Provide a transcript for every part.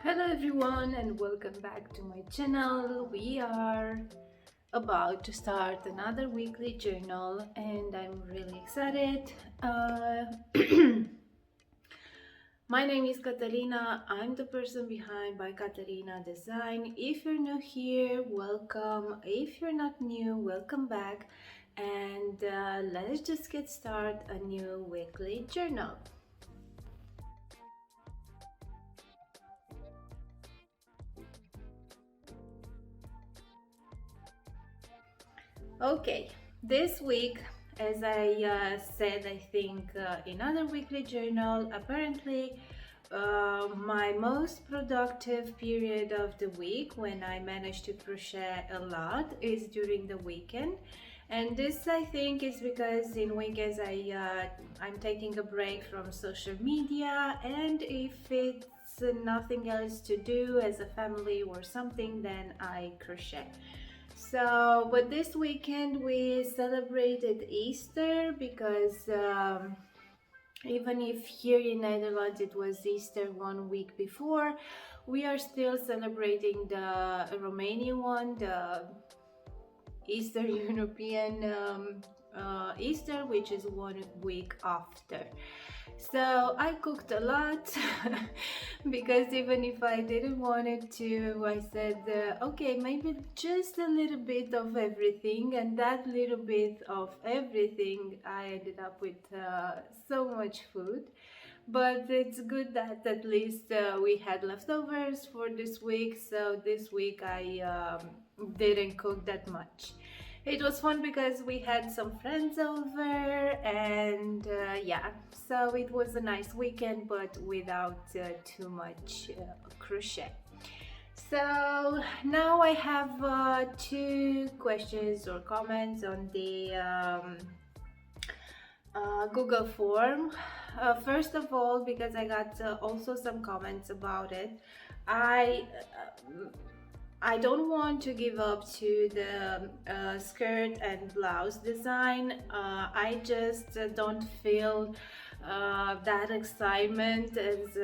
Hello everyone and welcome back to my channel. We are about to start another weekly journal and I'm really excited. My name is Katarina. I'm the person behind by Katarina Design. If you're new here, welcome. If you're not new, welcome back. And let's just get started a new weekly journal. Okay, this week, as I said, I think in other weekly journal, apparently my most productive period of the week when I managed to crochet a lot is during the weekend. And this I think is because in weekends I'm taking a break from social media, and if it's nothing else to do as a family or something, then I crochet. So, but this weekend we celebrated Easter because even if here in Netherlands it was Easter 1 week before, we are still celebrating the Romanian one, the Eastern European Easter, which is 1 week after. So I cooked a lot because even if I didn't want it to, I said, okay, maybe just a little bit of everything, and that little bit of everything, I ended up with so much food. But it's good that at least we had leftovers for this week, so this week I didn't cook that much. It was fun because we had some friends over, and yeah, so it was a nice weekend but without too much crochet. So now I have two questions or comments on the Google form. First of all, because I got also some comments about it, I I don't want to give up to the skirt and blouse design. I just don't feel that excitement as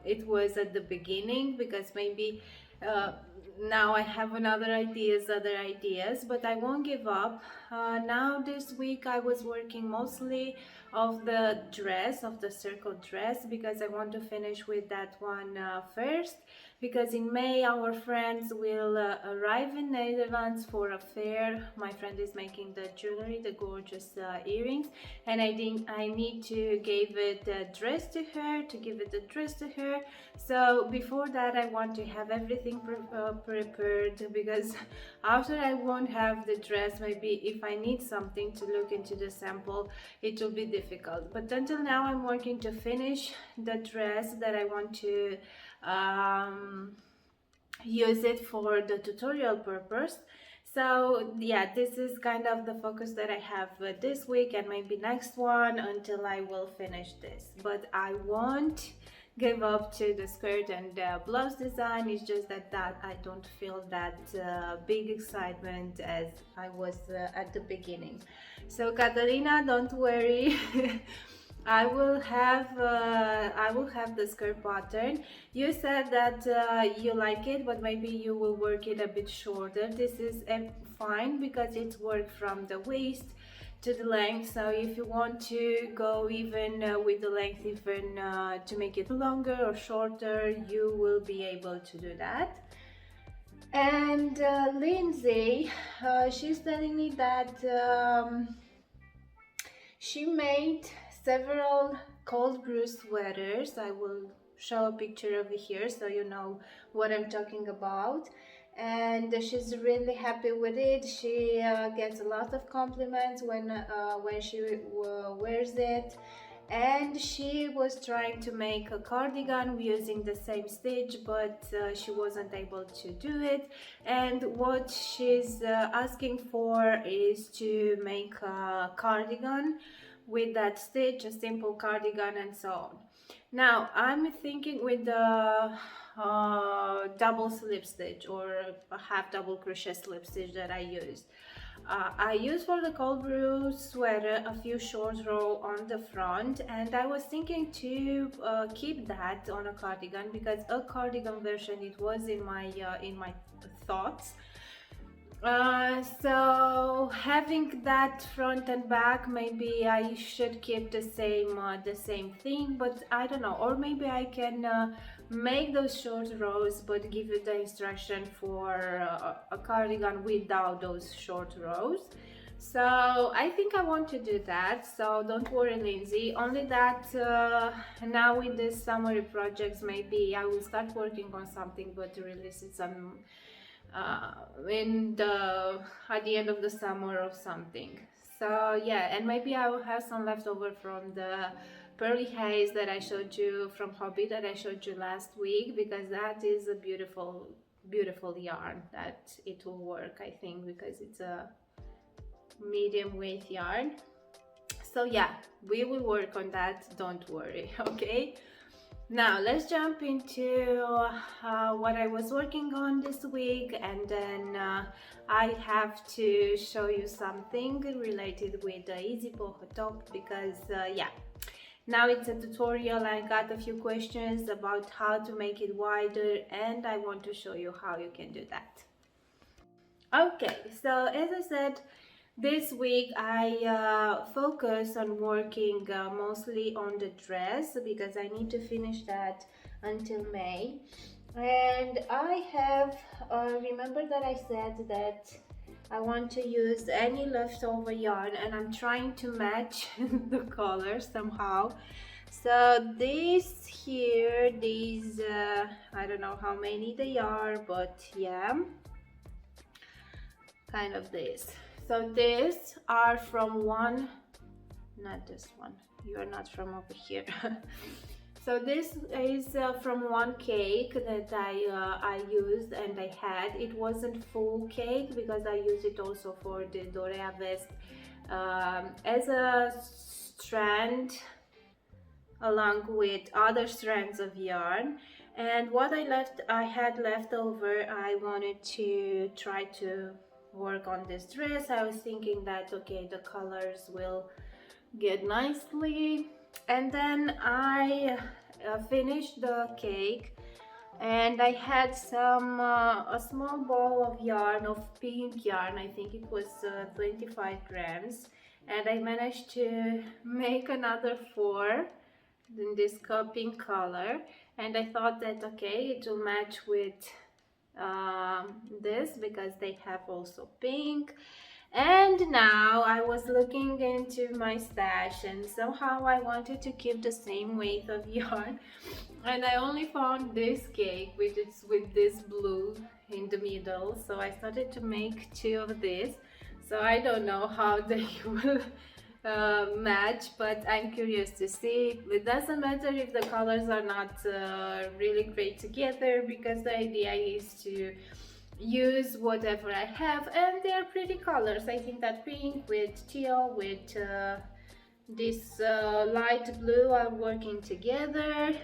it was at the beginning, because maybe uh, now I have other ideas, but I won't give up. Now this week I was working mostly of the dress, of the circle dress, because I want to finish with that one first, because in May our friends will arrive in Netherlands for a fair. My friend is making the jewelry, the gorgeous earrings, and I think I need to give it a dress to her, So before that I want to have everything prepared, because after I won't have the dress, maybe if I need something to look into the sample, it will be difficult. But until now I'm working to finish the dress that I want to use it for the tutorial purpose. So yeah, this is kind of the focus that I have this week and maybe next one until I will finish this. But I won't give up to the skirt and blouse design. It's just that I don't feel that big excitement as I was at the beginning. So Katarina, don't worry. I will have the skirt pattern. You said that you like it, but maybe you will work it a bit shorter. This is fine because it's work from the waist to the length. So if you want to go even with the length, even to make it longer or shorter, you will be able to do that. And Lindsay, she's telling me that she made several cold brew sweaters. I will show a picture over here so you know what I'm talking about. And she's really happy with it. She gets a lot of compliments when she wears it. And she was trying to make a cardigan using the same stitch, but she wasn't able to do it. And what she's asking for is to make a cardigan with that stitch, a simple cardigan and so on. Now I'm thinking with the double slip stitch or a half double crochet slip stitch that I used. I used for the cold brew sweater a few short row on the front, and I was thinking to keep that on a cardigan, because a cardigan version it was in my thoughts. So having that front and back, maybe I should keep the same thing, but I don't know, or maybe I can make those short rows but give you the instruction for a cardigan without those short rows. So I think I want to do that, so don't worry, Lindsay. Only that now with these summery projects, maybe I will start working on something but release it some at the end of the summer or something. So yeah, and maybe I will have some leftover from the pearly haze that I showed you from Hobby, that I showed you last week, because that is a beautiful yarn that it will work, I think, because it's a medium weight yarn. So yeah, we will work on that, don't worry. Okay, now let's jump into what I was working on this week, and then I have to show you something related with the easy boho top, because yeah, now it's a tutorial. I got a few questions about how to make it wider, and I want to show you how you can do that. Okay, so as I said, this week I focus on working mostly on the dress, because I need to finish that until May. And I have, remember that I said that I want to use any leftover yarn, and I'm trying to match the colors somehow. So this here, these, I don't know how many they are, but yeah, kind of this. So these are from one, not this one, you are not from over here. So this is from one cake that I used and I had. It wasn't full cake because I used it also for the Dorea vest as a strand along with other strands of yarn. And what I had left over, I wanted to try to work on this dress. I was thinking that okay, the colors will get nicely, and then I finished the cake, and I had some a small ball of yarn, of pink yarn. I think it was 25 grams, and I managed to make another 4 in this pink color, and I thought that okay, it will match with this because they have also pink. And now I was looking into my stash, and somehow I wanted to keep the same weight of yarn, and I only found this cake with this blue in the middle, so I started to make 2 of this. So I don't know how they will match, but I'm curious to see. It doesn't matter if the colors are not really great together, because the idea is to use whatever I have, and they're pretty colors. I think that pink with teal with this light blue are working together.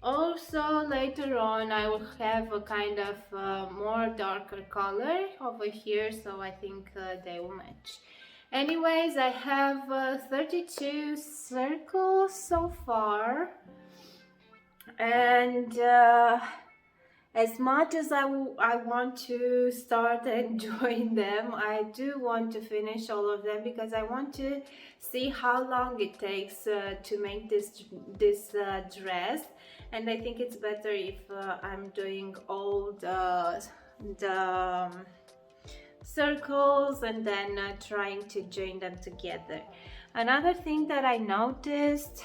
Also later on I will have a kind of more darker color over here, so I think they will match. Anyways, I have 32 circles so far, and as much as I want to start enjoying them, I do want to finish all of them, because I want to see how long it takes to make this dress. And I think it's better if I'm doing all the circles and then trying to join them together. Another thing that I noticed,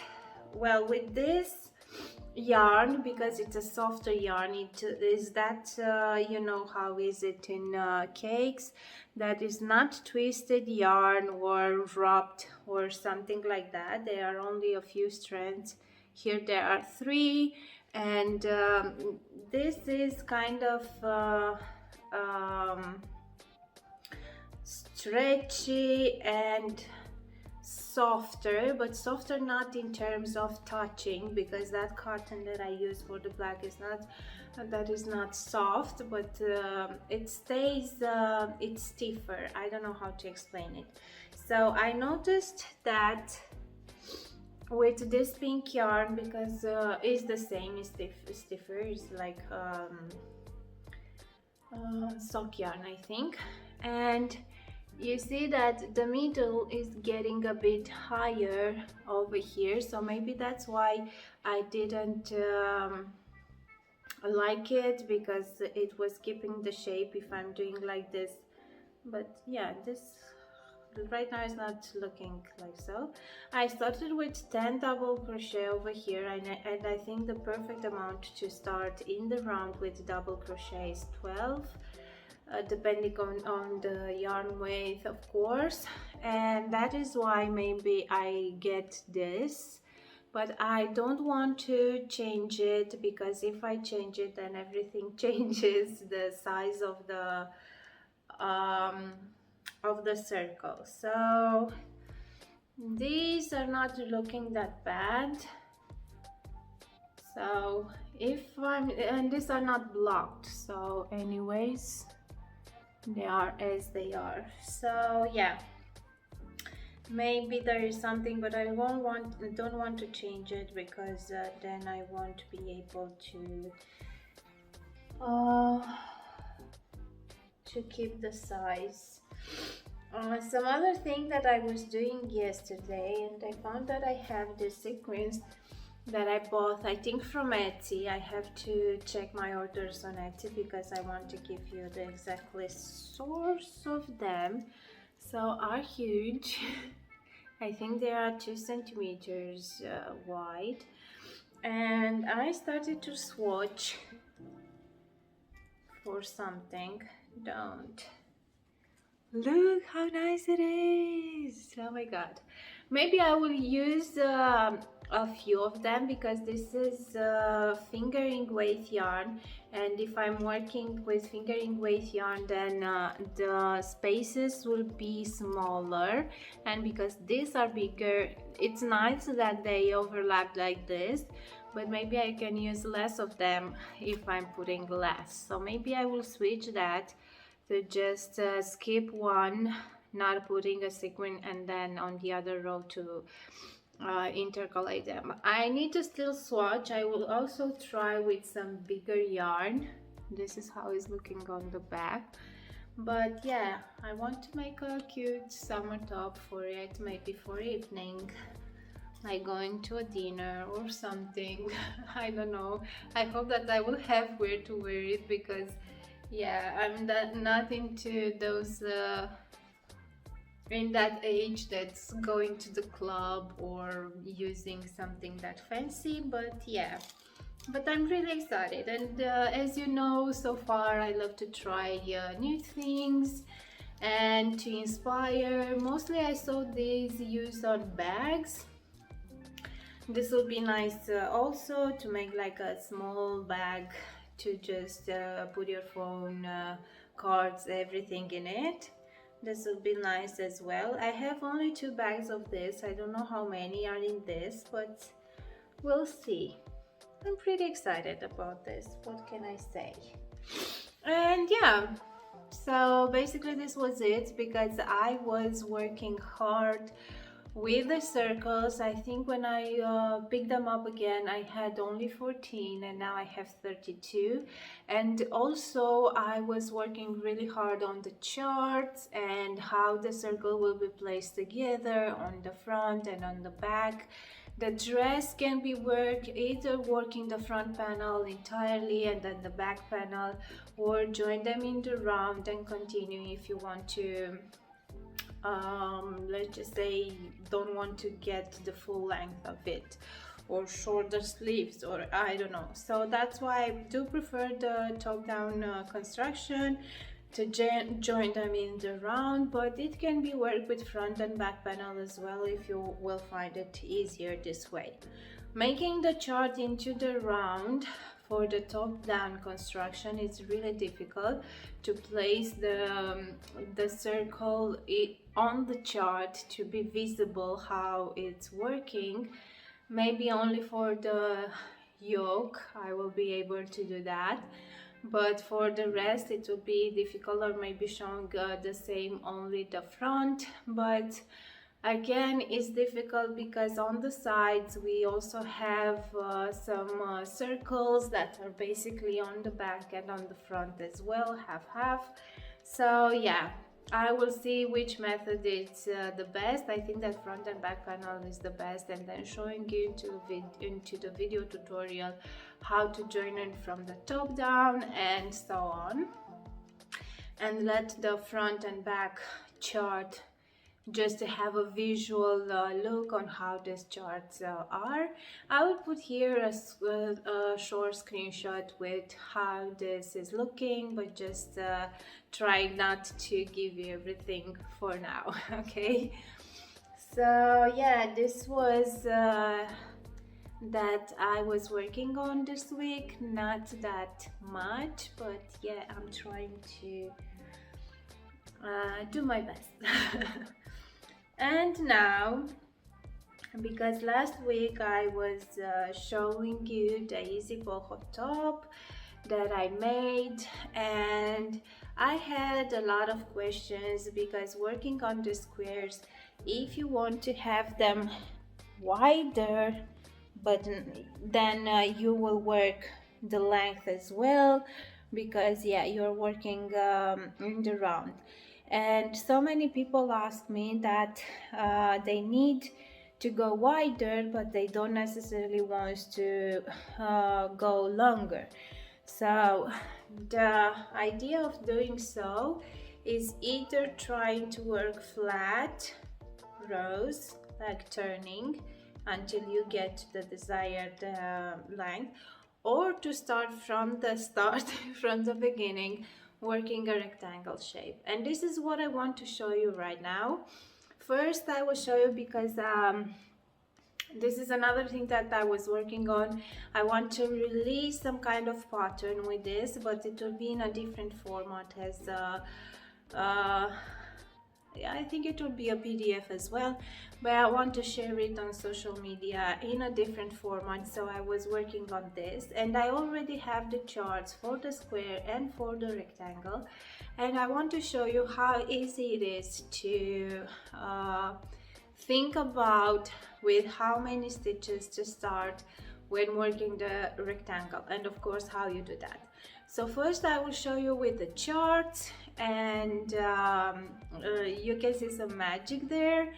well, with this yarn, because it's a softer yarn, it is that you know how is it in cakes, that is not twisted yarn or wrapped or something like that. There are only a few strands. Here there are 3, and this is kind of stretchy and softer, but softer not in terms of touching, because that cotton that I use for the black is not, that is not soft, but it stays, it's stiffer. I don't know how to explain it. So I noticed that with this pink yarn, because it's the same, it's stiffer, it's like sock yarn, I think. And you see that the middle is getting a bit higher over here, so maybe that's why I didn't like it, because it was keeping the shape if I'm doing like this. But yeah, this right now is not looking like so. I started with 10 double crochet over here, and I think the perfect amount to start in the round with double crochet is 12, depending on the yarn width, of course. And that is why maybe I get this, but I don't want to change it, because if I change it, then everything changes the size of the circle. So these are not looking that bad. So if and these are not blocked, so anyways they are as they are. So yeah, maybe there is something, but I don't want to change it, because then I won't be able to keep the size. Some other thing that I was doing yesterday, and I found that I have this sequins that I bought, I think from Etsy. I have to check my orders on Etsy, because I want to give you the exact source of them. So are huge. I think they are 2 centimeters wide, and I started to swatch for something. Don't look how nice it is. Oh my god. Maybe I will use a few of them, because this is fingering weight yarn, and if I'm working with fingering weight yarn, then the spaces will be smaller, and because these are bigger, it's nice that they overlap like this, but maybe I can use less of them if I'm putting less. So maybe I will switch that to just skip one, not putting a sequin, and then on the other row to intercalate them. I need to still swatch. I will also try with some bigger yarn. This is how it's looking on the back. But yeah, I want to make a cute summer top for it, maybe for evening, like going to a dinner or something. I don't know. I hope that I will have where to wear it, because yeah, I'm not into those in that age that's going to the club or using something that fancy. But yeah, but I'm really excited, and as you know, so far I love to try new things and to inspire. Mostly I saw these used on bags. This will be nice also to make like a small bag to just put your phone, cards, everything in it. This will be nice as well. I have only 2 bags of this. I don't know how many are in this, but we'll see. I'm pretty excited about this. What can I say? And yeah, so basically this was it, because I was working hard with the circles. I think when I picked them up again, I had only 14, and now I have 32. And also I was working really hard on the charts and how the circle will be placed together on the front and on the back. The dress can be worked either working the front panel entirely and then the back panel, or join them in the round and continue if you want to let's just say don't want to get the full length of it, or shorter sleeves, or I don't know. So that's why I do prefer the top-down construction, to join them in the round, but it can be worked with front and back panel as well if you will find it easier this way. Making the chart into the round for the top-down construction, it's really difficult to place the circle on the chart to be visible how it's working. Maybe only for the yoke I will be able to do that, but for the rest it will be difficult, or maybe showing the same only the front. But again, it's difficult because on the sides we also have some circles that are basically on the back and on the front as well, half. So yeah, I will see which method is the best. I think that front and back panel is the best, and then showing you into the video tutorial how to join it from the top down and so on, and let the front and back chart just to have a visual look on how these charts are. I will put here a short screenshot with how this is looking, but just try not to give you everything for now. Okay, so yeah, this was that I was working on this week. Not that much, but yeah, I'm trying to do my best. And now, because last week I was showing you the easy boho top that I made, and I had a lot of questions because working on the squares, if you want to have them wider, but then you will work the length as well, because yeah, you're working in the round. And so many people ask me that they need to go wider, but they don't necessarily want to go longer. So the idea of doing so is either trying to work flat rows, like turning until you get to the desired length, or to start from the from the beginning, working a rectangle shape. And this is what I want to show you right now. First, I will show you because this is another thing that I was working on. I want to release some kind of pattern with this, but it will be in a different format as I think it will be a PDF as well, but I want to share it on social media in a different format. So I was working on this, and I already have the charts for the square and for the rectangle, and I want to show you how easy it is to think about with how many stitches to start when working the rectangle, and of course how you do that. So first I will show you with the charts, and you can see some magic there,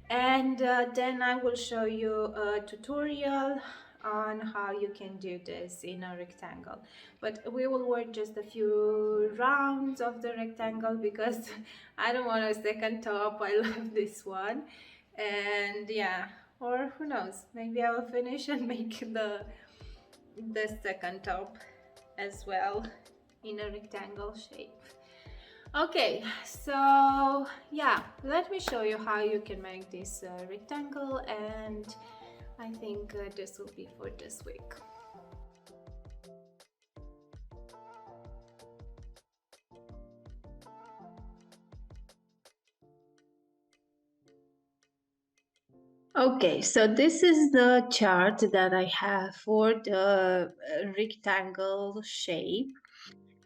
and then I will show you a tutorial on how you can do this in a rectangle. But we will work just a few rounds of the rectangle because I don't want a second top. I love this one, and yeah, or who knows, maybe I will finish and make the second top as well in a rectangle shape. Okay, so yeah, let me show you how you can make this rectangle, and I think this will be for this week. Okay, so this is the chart that I have for the rectangle shape.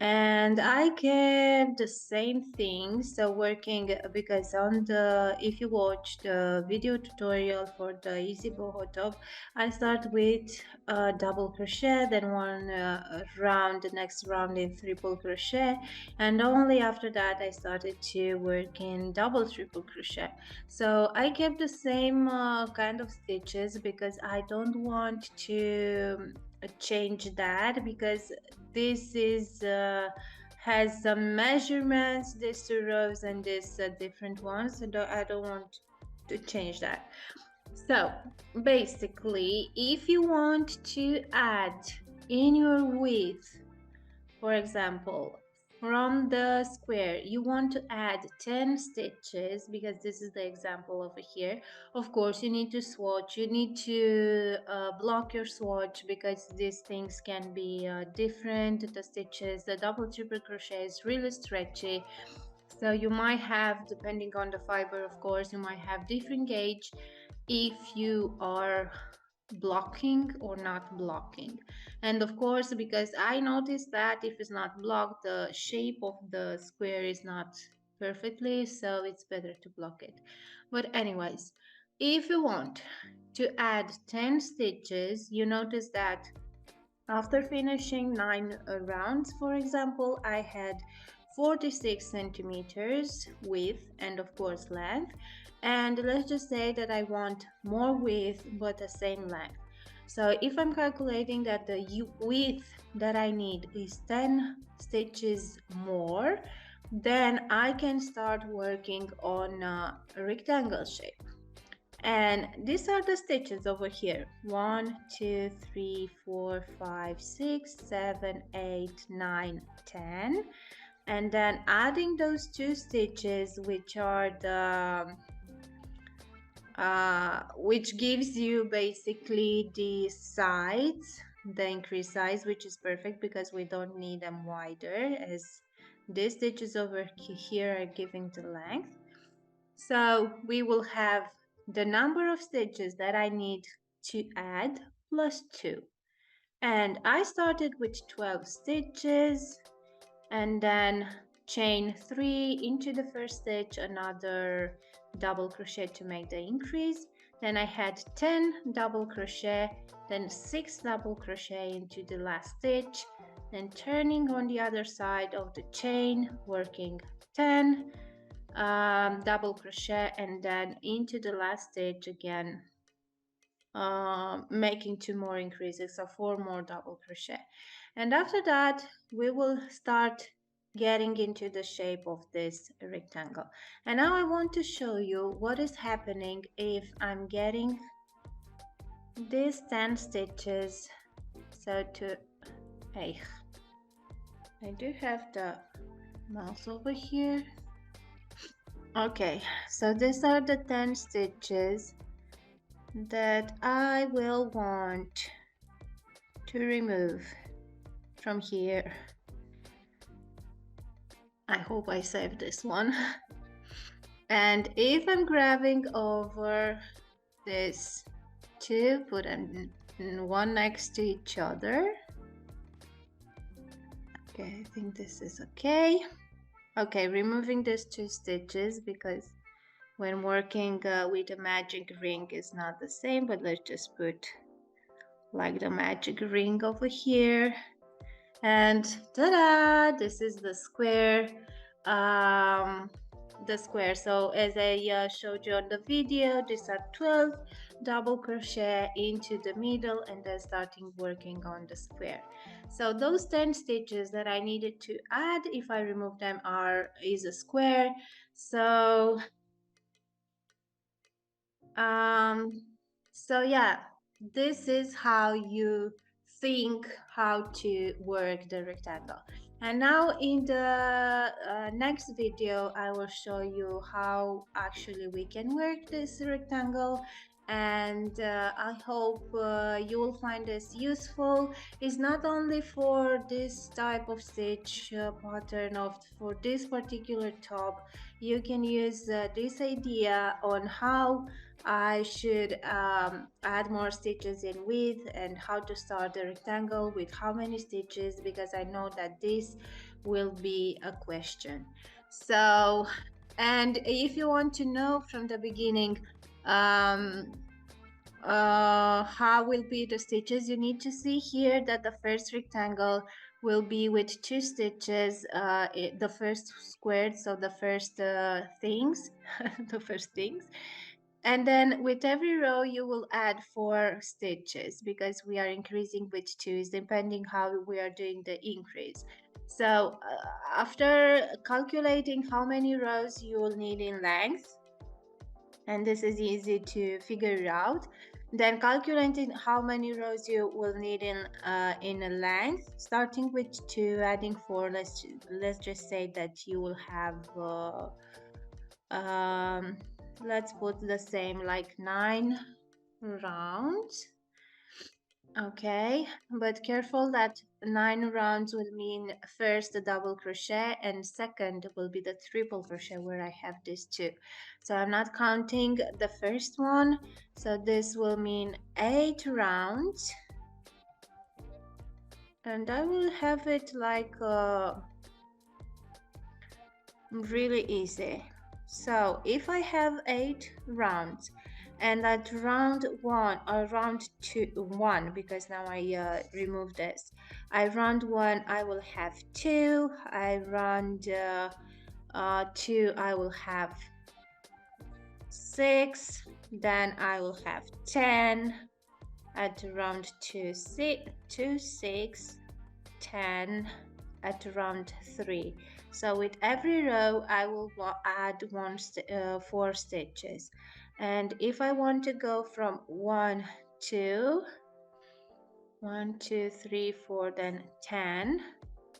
And I kept the same thing, so working, because on the, if you watch the video tutorial for the easy boho top, I start with double crochet, then one round, the next round in triple crochet, and only after that I started to work in double triple crochet. So I kept the same kind of stitches because I don't want to change that, because this is has some measurements, this two rows and this different ones, so I don't want to change that. So basically, if you want to add in your width, for example from the square you want to add 10 stitches, because this is the example over here. Of course you need to swatch, you need to block your swatch, because these things can be different. The stitches, the double triple crochet is really stretchy, so you might have, depending on the fiber of course, you might have different gauge if you are blocking or not blocking. And of course, because I noticed that if it's not blocked, the shape of the square is not perfectly, so it's better to block it. But anyways, if you want to add 10 stitches, you notice that after finishing 9 rounds, for example, I had 46 centimeters width and of course length. And let's just say that I want more width but the same length. So if I'm calculating that the width that I need is 10 stitches more, then I can start working on a rectangle shape. And these are the stitches over here: 1 2 3 4 5 6 7 8 9 10. And then adding those two stitches, which are the which gives you basically the sides, the increased size, which is perfect because we don't need them wider, as these stitches over here are giving the length. So we will have the number of stitches that I need to add plus 2. And I started with 12 stitches, and then chain 3 into the first stitch, another double crochet to make the increase. Then I had 10 double crochet, then 6 double crochet into the last stitch, then turning on the other side of the chain, working 10 double crochet, and then into the last stitch again, making 2 more increases, so 4 more double crochet. And after that we will start getting into the shape of this rectangle. And now I want to show you what is happening if I'm getting these 10 stitches. So to hey, I do have the mouse over here. Okay, so these are the 10 stitches that I will want to remove from here. I hope I saved this one. And if I'm grabbing over this two, put them one next to each other. Okay, I think this is okay. Okay, removing these 2 stitches because when working with a magic ring is not the same, but let's just put like the magic ring over here. And ta-da, this is the square. So as I showed you on the video, these are 12 double crochet into the middle and then starting working on the square. So those 10 stitches that I needed to add, if I remove them, is a square. So yeah, this is how you think how to work the rectangle. And now in the next video I will show you how actually we can work this rectangle. And I hope you will find this useful. It's not only for this type of stitch pattern for this particular top. You can use this idea on how I should add more stitches in width and how to start the rectangle with how many stitches, because I know that this will be a question. So, and if you want to know from the beginning how will be the stitches, you need to see here that the first rectangle will be with 2 stitches, the first squared, so the first things the first things. And then with every row you will add 4 stitches because we are increasing with 2, depending how we are doing the increase. So after calculating how many rows you will need in length, and this is easy to figure out, Then calculating how many rows you will need in a length, starting with 2, adding 4. Let's just say that you will have um, let's put the same, like 9 rounds. Okay, but careful that 9 rounds will mean first the double crochet and second will be the triple crochet where I have these two. So I'm not counting the first one. So this will mean 8 rounds. And I will have it like really easy. So if I have 8 rounds, and at round 1 or round 1, because now I remove this, I round 1 I will have 2, I round 2 I will have 6, then I will have 10, at round 2 6, 10, at round 3. So with every row I will add 4 stitches, and if I want to go from 1 2 1 2 3 4 then 10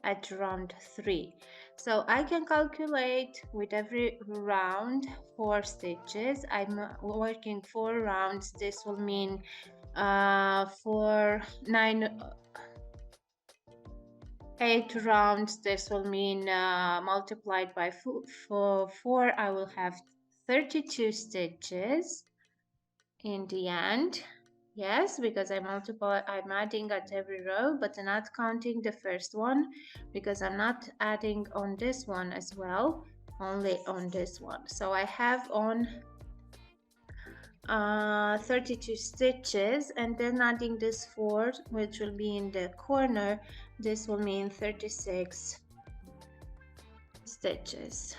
at round 3. So I can calculate with every round 4 stitches. I'm working 4 rounds. This will mean for 8 rounds. This will mean multiplied by 4, I will have 32 stitches in the end. Yes, because I'm adding at every row, but I'm not counting the first one because I'm not adding on this one as well, only on this one. So I have on 32 stitches, and then adding this 4, which will be in the corner, this will mean 36 stitches.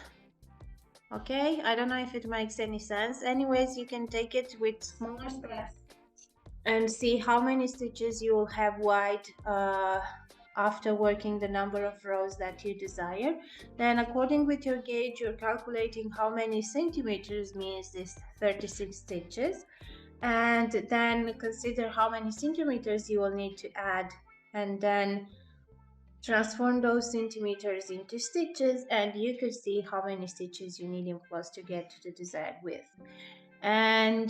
Okay, I don't know if it makes any sense. Anyways, you can take it with smaller steps and see how many stitches you will have wide after working the number of rows that you desire. Then according with your gauge, you're calculating how many centimeters means this 36 stitches, and then consider how many centimeters you will need to add, and then transform those centimeters into stitches, and you can see how many stitches you need in plus to get to the desired width. And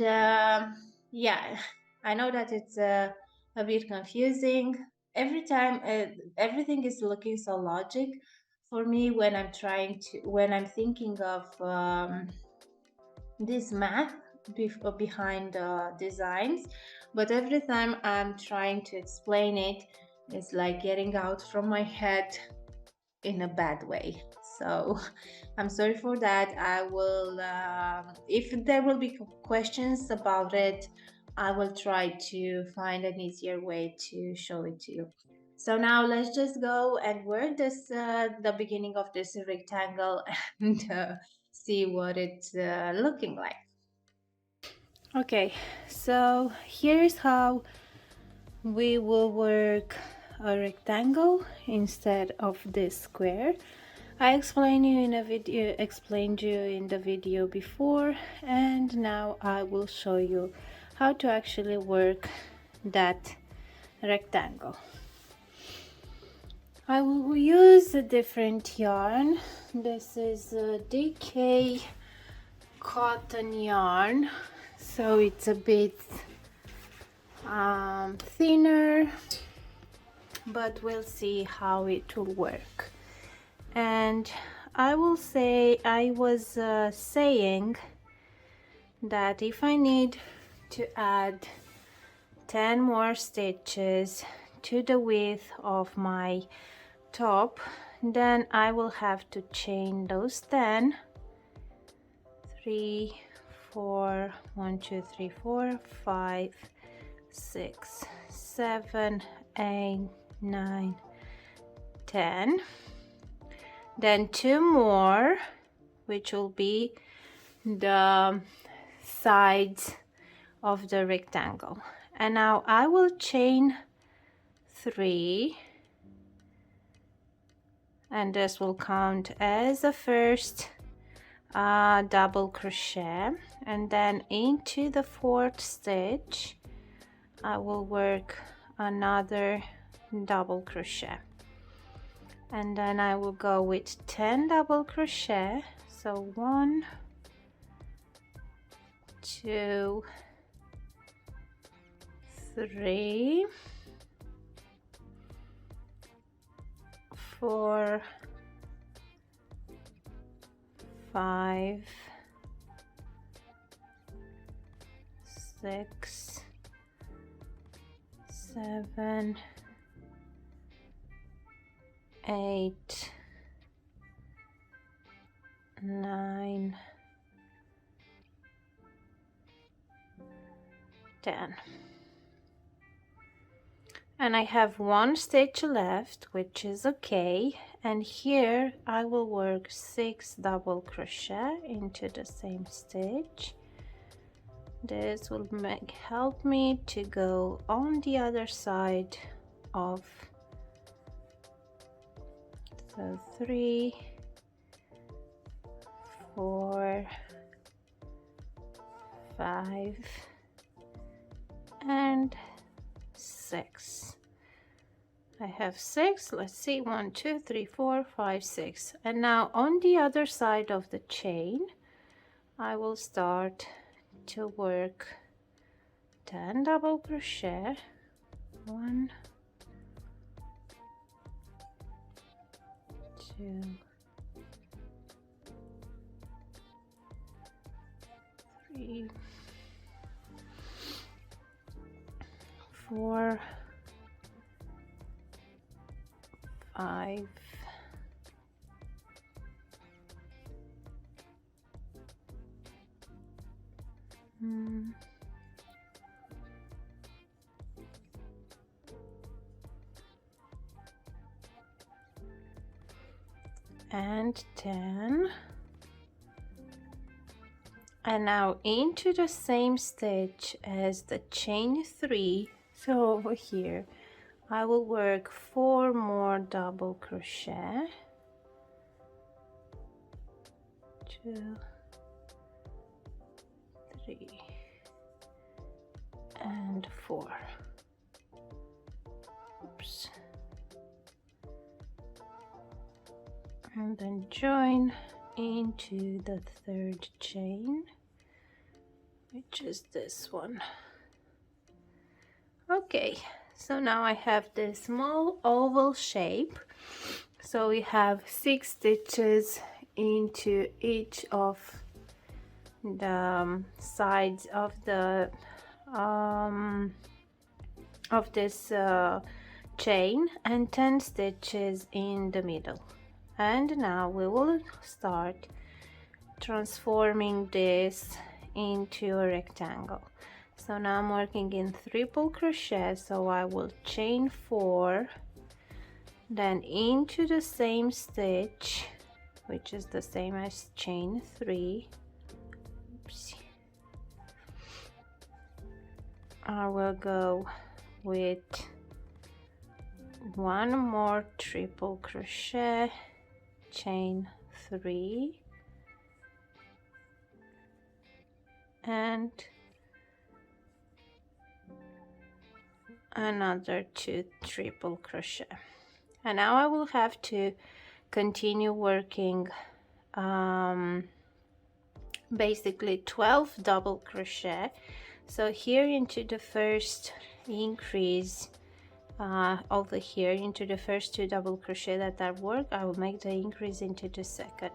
yeah, I know that it's a bit confusing. Every time everything is looking so logic for me when I'm thinking of this math behind designs, but every time I'm trying to explain it, it's like getting out from my head in a bad way. So I'm sorry for that. I will if there will be questions about it, I will try to find an easier way to show it to you. So now let's just go and work this the beginning of this rectangle and see what it's looking like. Okay, so here's how we will work a rectangle instead of this square. I explained you in the video before, and now I will show you how to actually work that rectangle. I will use a different yarn. This is a DK cotton yarn, so it's a bit thinner, but we'll see how it will work. And I was saying that if I need to add 10 more stitches to the width of my top, then I will have to chain those 10. 3 4 1 2 3 4 5 6 7 8 9 10, then 2 more, which will be the sides of the rectangle. And now I will chain 3, and this will count as the first double crochet, and then into the 4th stitch I will work another double crochet, and then I will go with 10 double crochet. So 1, 2, 3, 4, 5, 6, 7, 8, 9, 10. And I have one stitch left, which is okay, and here I will work 6 double crochet into the same stitch. This will help me to go on the other side of, so 3, 4, 5, and 6. I have 6. Let's see, 1, 2, 3, 4, 5, 6. And now on the other side of the chain, I will start to work 10 double crochet. 1, 2, 3, 4, 5, 10. And now into the same stitch as the chain 3, so over here I will work 4 more double crochet. 2, 3, and 4. Oops. And then join into the third chain, which is this one. Okay, so now I have this small oval shape. So we have 6 stitches into each of the sides of the this chain, and 10 stitches in the middle. And now we will start transforming this into a rectangle. So now I'm working in triple crochet, so I will chain 4, then into the same stitch, which is the same as chain 3. Oops. I will go with 1 more triple crochet, chain 3, and another 2 triple crochet. And now I will have to continue working basically 12 double crochet. So here into the first increase, over here into the first 2 double crochet that I work, I will make the increase into the second.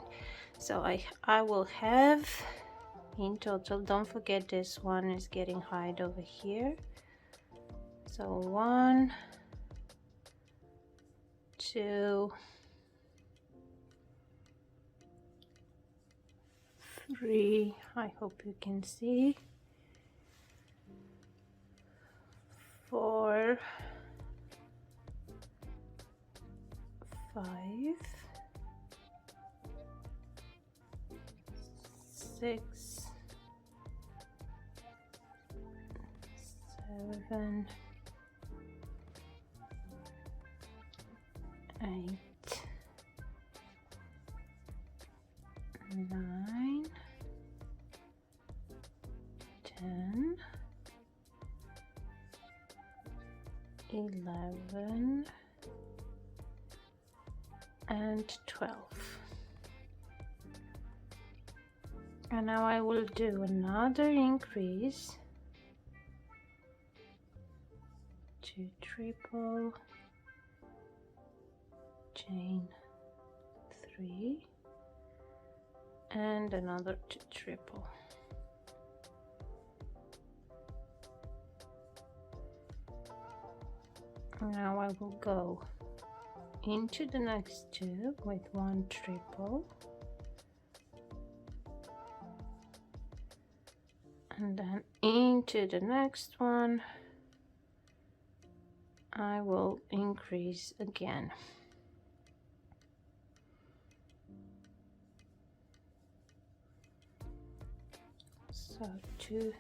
So I will have in total, don't forget this one is getting hide over here. So 1, 2, 3, I hope you can see, 4, 5, 6, 7, 8, 9, 10, 11 and 12. And now I will do another increase, 2 triple, chain 3, and another 2 triple. Now I will go into the next two with 1 triple, and then into the next one I will increase again. So 2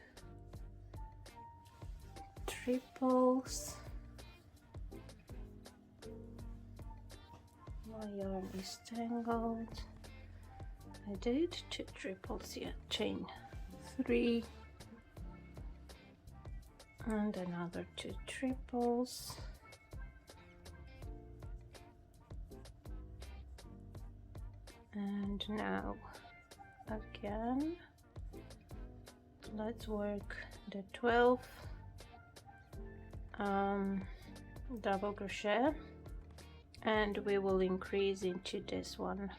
triples. My yarn is tangled. I did 2 triples here, chain 3 and another 2 triples, and now again let's work the 12 double crochet, and we will increase into this one.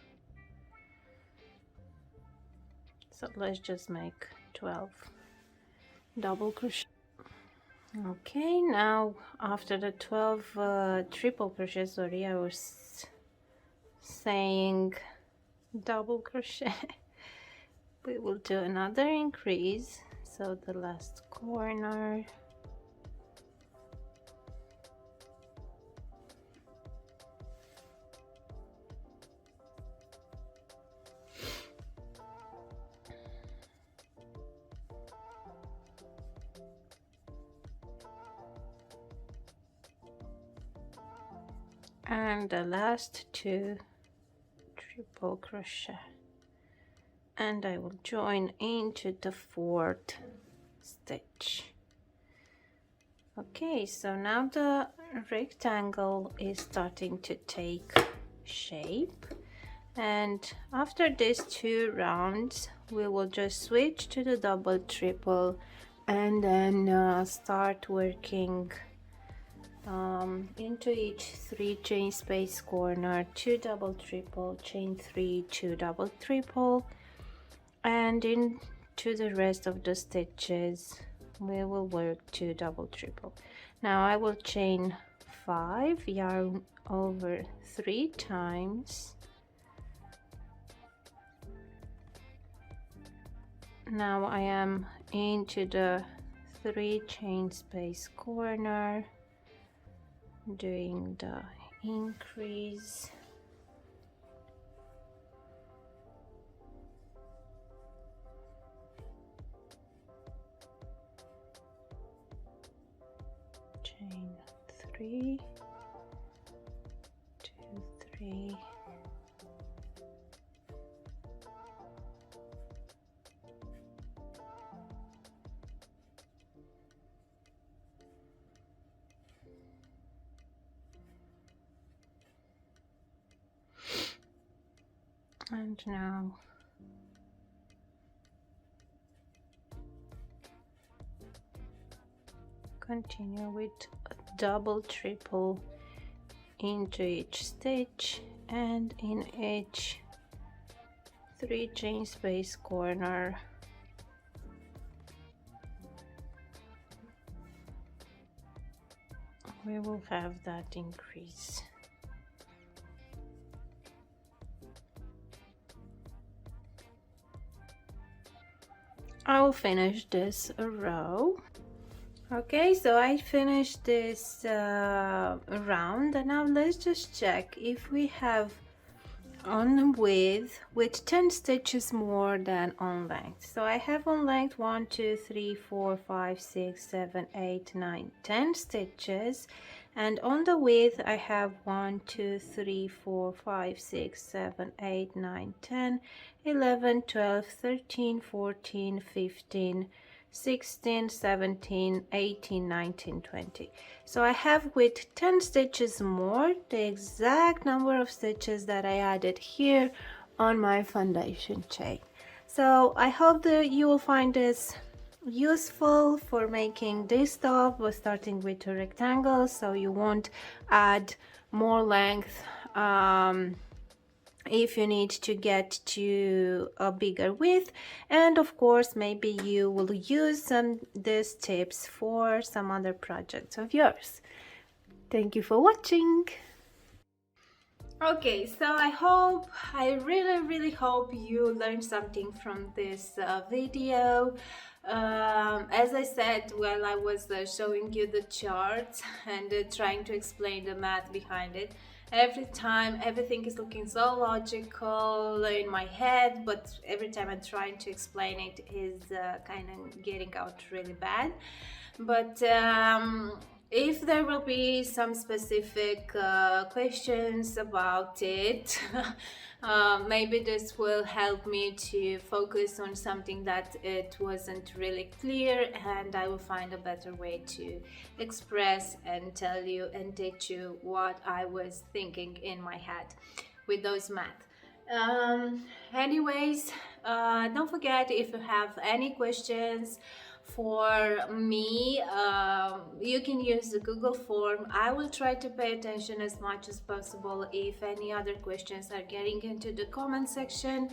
So let's just make 12 double crochet. Okay, now after the 12 triple crochet, sorry, I was saying double crochet, we will do another increase, so the last corner, and the last 2 triple crochet, and I will join into the 4th stitch. Okay, so now the rectangle is starting to take shape, and after these 2 rounds we will just switch to the double triple and then start working into each 3 chain space corner, 2 double triple, chain 3, 2 double triple, and into the rest of the stitches we will work 2 double triple. Now I will chain 5, yarn over 3 times. Now I am into the 3 chain space corner, doing the increase, chain 3, 2, 3, and now continue with a double triple into each stitch, and in each 3 chain space corner we will have that increase. I will finish this row. Okay, so I finished this round, and now let's just check if we have on width with 10 stitches more than on length. So I have on length 1, 2, 3, 4, 5, 6, 7, 8, 9, 10 stitches, and on the width I have 1, 2, 3, 4, 5, 6, 7, 8, 9, 10, 11, 12, 13, 14, 15, 16, 17, 18, 19, 20. So I have with 10 stitches more the exact number of stitches that I added here on my foundation chain. So I hope that you will find this useful for making this top, but starting with a rectangle so you won't add more length if you need to get to a bigger width. And of course, maybe you will use these tips for some other projects of yours. Thank you for watching. Okay, so I really hope you learned something from this video. As I said while I was showing you the chart and trying to explain the math behind it, every time everything is looking so logical in my head, but every time I'm trying to explain it is kind of getting out really bad. But if there will be some specific questions about it, maybe this will help me to focus on something that it wasn't really clear, and I will find a better way to express and tell you and teach you what I was thinking in my head with those math. Anyways, don't forget, if you have any questions for me, you can use the Google form. I will try to pay attention as much as possible if any other questions are getting into the comment section,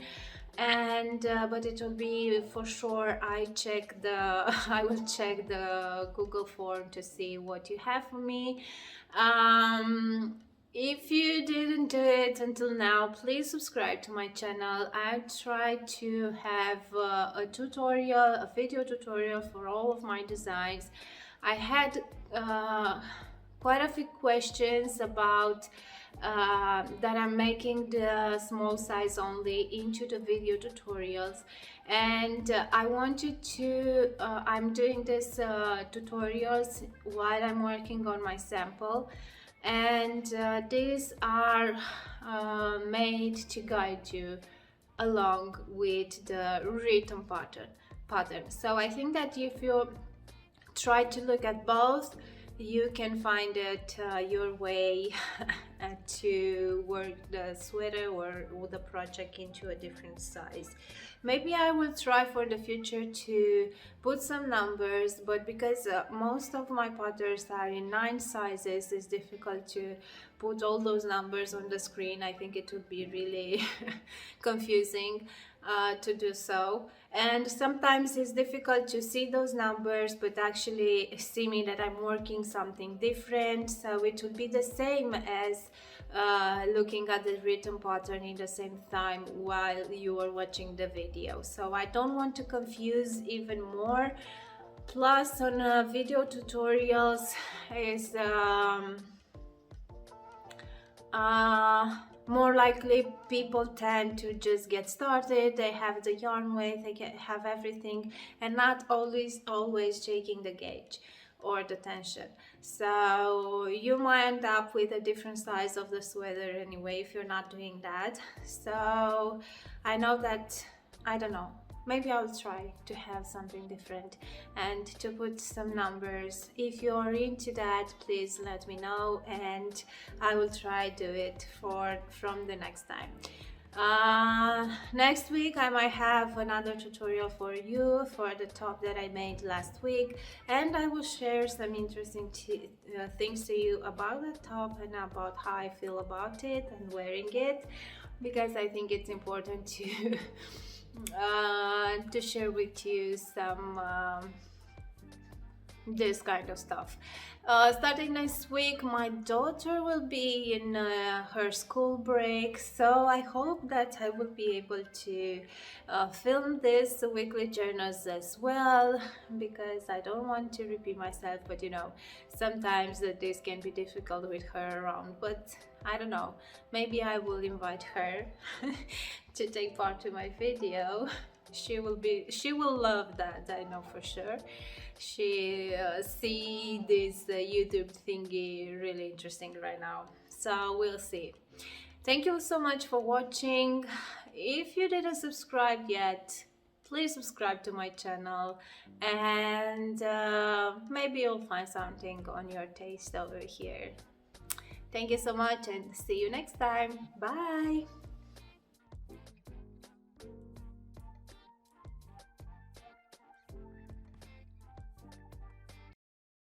and but it will be for sure I will check the Google form to see what you have for me. If you didn't do it until now, please subscribe to my channel. I try to have a video tutorial for all of my designs. I had quite a few questions about that I'm making the small size only into the video tutorials, and I wanted to I'm doing this tutorials while I'm working on my sample, and these are made to guide you along with the written pattern. So I think that if you try to look at both, you can find it your way to work the sweater or the project into a different size. Maybe I will try for the future to put some numbers, but because most of my patterns are in 9 sizes, it's difficult to put all those numbers on the screen. I think it would be really confusing to do so, and sometimes it's difficult to see those numbers but actually see me that I'm working something different. So it would be the same as looking at the written pattern in the same time while you are watching the video. So I don't want to confuse even more. Plus on video tutorials is more likely people tend to just get started. They have the yarn weight, have everything, and not always checking the gauge or the tension. So you might end up with a different size of the sweater anyway if you're not doing that. So I know that, I don't know, maybe I'll try to have something different and to put some numbers. If you're into that, please let me know and I will try do it from the next time. Next week I might have another tutorial for you for the top that I made last week, and I will share some interesting things to you about the top and about how I feel about it and wearing it, because I think it's important to share with you some this kind of stuff. Starting next week, my daughter will be in her school break, so I hope that I will be able to film this weekly journals as well, because I don't want to repeat myself, but you know, sometimes this can be difficult with her around. But I don't know, maybe I will invite her to take part in my video. She will love that, I know for sure. She see this YouTube thingy really interesting right now, so we'll see. Thank you so much for watching. If you didn't subscribe yet, please subscribe to my channel, and maybe you'll find something on your taste over here. Thank you so much and see you next time. Bye!